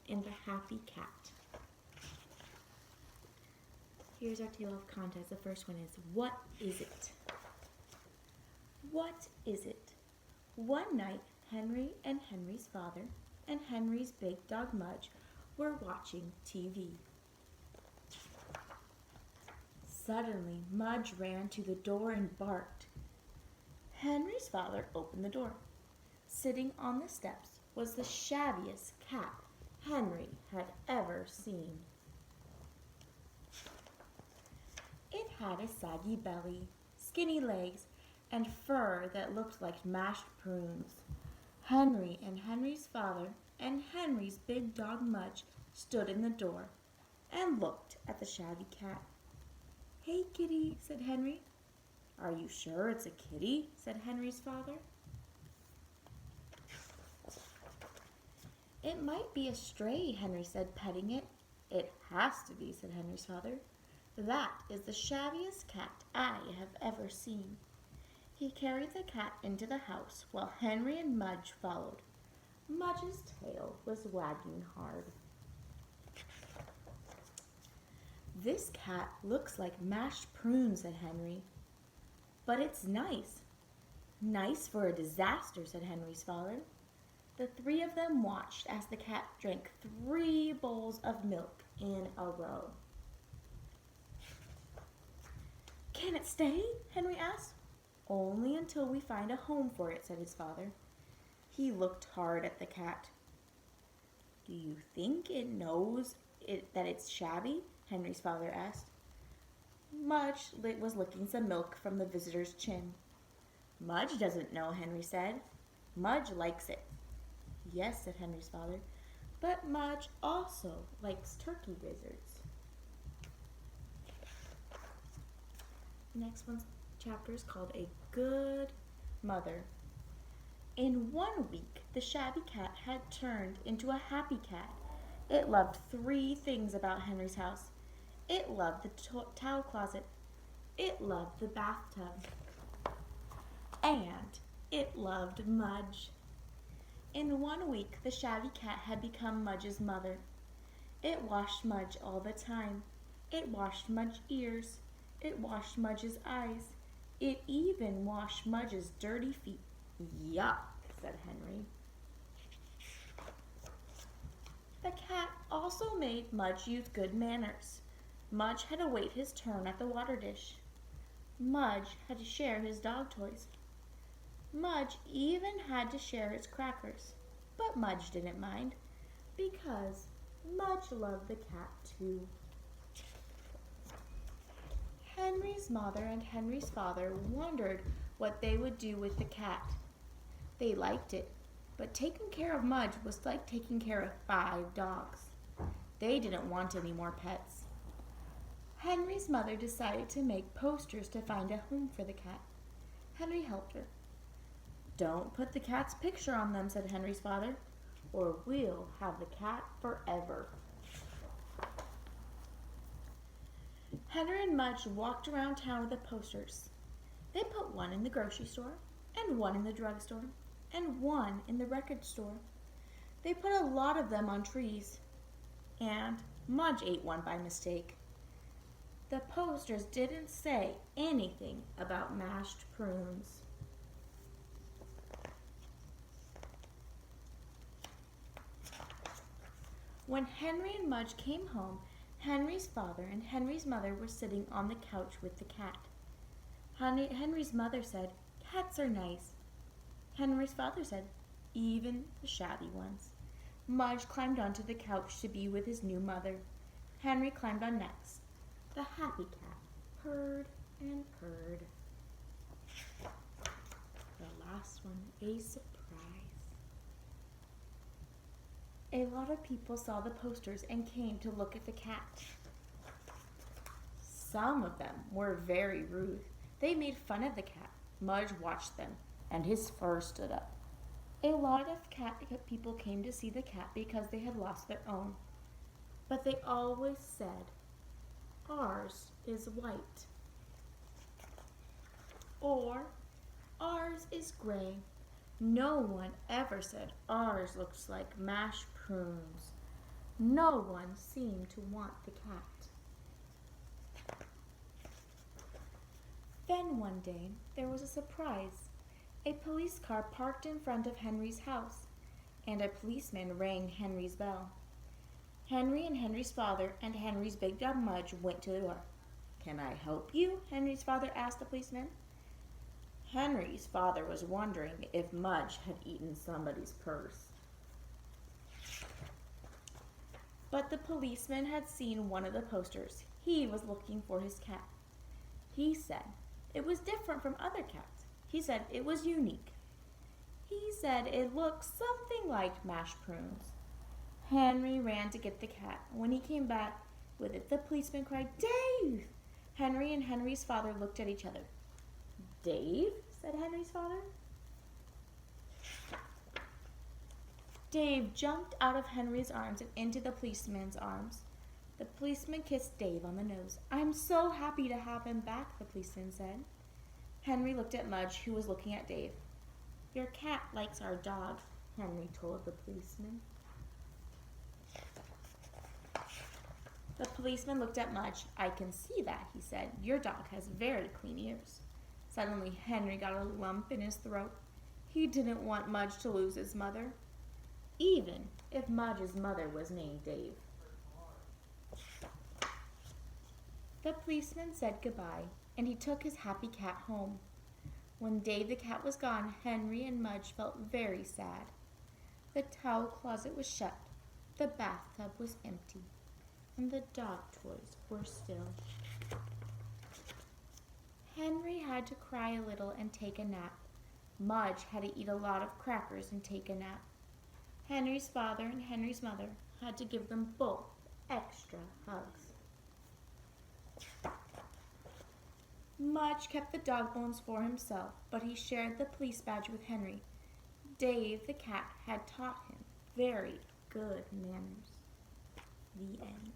in the Happy Cat. Here's our tale of contents. The first one is, what is it? What is it? One night, Henry and Henry's father and Henry's big dog Mudge were watching TV. Suddenly, Mudge ran to the door and barked. Henry's father opened the door. Sitting on the steps was the shabbiest cat Henry had ever seen. It had a saggy belly, skinny legs, and fur that looked like mashed prunes. Henry and Henry's father and Henry's big dog Mudge stood in the door and looked at the shabby cat. "Hey, kitty," said Henry. "Are you sure it's a kitty?" said Henry's father. "It might be a stray," Henry said, petting it. "It has to be," said Henry's father. "That is the shabbiest cat I have ever seen." He carried the cat into the house while Henry and Mudge followed. Mudge's tail was wagging hard. "This cat looks like mashed prunes," said Henry. "But it's nice." "Nice for a disaster," said Henry's father. The three of them watched as the cat drank 3 bowls of milk in a row. "Can it stay?" Henry asked. "Only until we find a home for it," said his father. He looked hard at the cat. "Do you think it knows that it's shabby?" Henry's father asked. Mudge was licking some milk from the visitor's chin. "Mudge doesn't know," Henry said. "Mudge likes it." "Yes," said Henry's father, "but Mudge also likes turkey gizzards." The next chapter is called A Good Mother. In 1 week, the shabby cat had turned into a happy cat. It loved 3 things about Henry's house. It loved the towel closet. It loved the bathtub. And it loved Mudge. In 1 week, the shabby cat had become Mudge's mother. It washed Mudge all the time. It washed Mudge's ears. It washed Mudge's eyes. It even washed Mudge's dirty feet. "Yuck," said Henry. The cat also made Mudge use good manners. Mudge had to wait his turn at the water dish. Mudge had to share his dog toys. Mudge even had to share his crackers. But Mudge didn't mind, because Mudge loved the cat too. Henry's mother and Henry's father wondered what they would do with the cat. They liked it, but taking care of Mudge was like taking care of 5 dogs. They didn't want any more pets. Henry's mother decided to make posters to find a home for the cat. Henry helped her. "Don't put the cat's picture on them," said Henry's father, "or we'll have the cat forever." Henry and Mudge walked around town with the posters. They put 1 in the grocery store, and 1 in the drugstore, and 1 in the record store. They put a lot of them on trees, and Mudge ate 1 by mistake. The posters didn't say anything about mashed prunes. When Henry and Mudge came home, Henry's father and Henry's mother were sitting on the couch with the cat. Henry's mother said, "Cats are nice." Henry's father said, "Even the shabby ones." Mudge climbed onto the couch to be with his new mother. Henry climbed on next. The happy cat purred and purred. The last one, a surprise. A lot of people saw the posters and came to look at the cat. Some of them were very rude. They made fun of the cat. Mudge watched them, and his fur stood up. A lot of people came to see the cat because they had lost their own. But they always said, "Ours is white," or "Ours is gray." No one ever said, "Ours looks like mashed prunes." No one seemed to want the cat. Then one day there was a surprise. A police car parked in front of Henry's house, and a policeman rang Henry's bell. Henry and Henry's father and Henry's big dog Mudge went to the door. "Can I help you?" Henry's father asked the policeman. Henry's father was wondering if Mudge had eaten somebody's purse. But the policeman had seen one of the posters. He was looking for his cat. He said it was different from other cats. He said it was unique. He said it looked something like mashed prunes. Henry ran to get the cat. When he came back with it, the policeman cried, "Dave!" Henry and Henry's father looked at each other. "Dave?" said Henry's father. Dave jumped out of Henry's arms and into the policeman's arms. The policeman kissed Dave on the nose. "I'm so happy to have him back," the policeman said. Henry looked at Mudge, who was looking at Dave. "Your cat likes our dog," Henry told the policeman. The policeman looked at Mudge. "I can see that," he said. "Your dog has very clean ears." Suddenly, Henry got a lump in his throat. He didn't want Mudge to lose his mother, even if Mudge's mother was named Dave. The policeman said goodbye, and he took his happy cat home. When Dave the cat was gone, Henry and Mudge felt very sad. The towel closet was shut, the bathtub was empty, and the dog toys were still. Henry had to cry a little and take a nap. Mudge had to eat a lot of crackers and take a nap. Henry's father and Henry's mother had to give them both extra hugs. Mudge kept the dog bones for himself, but he shared the police badge with Henry. Dave the cat had taught him very good manners. The end.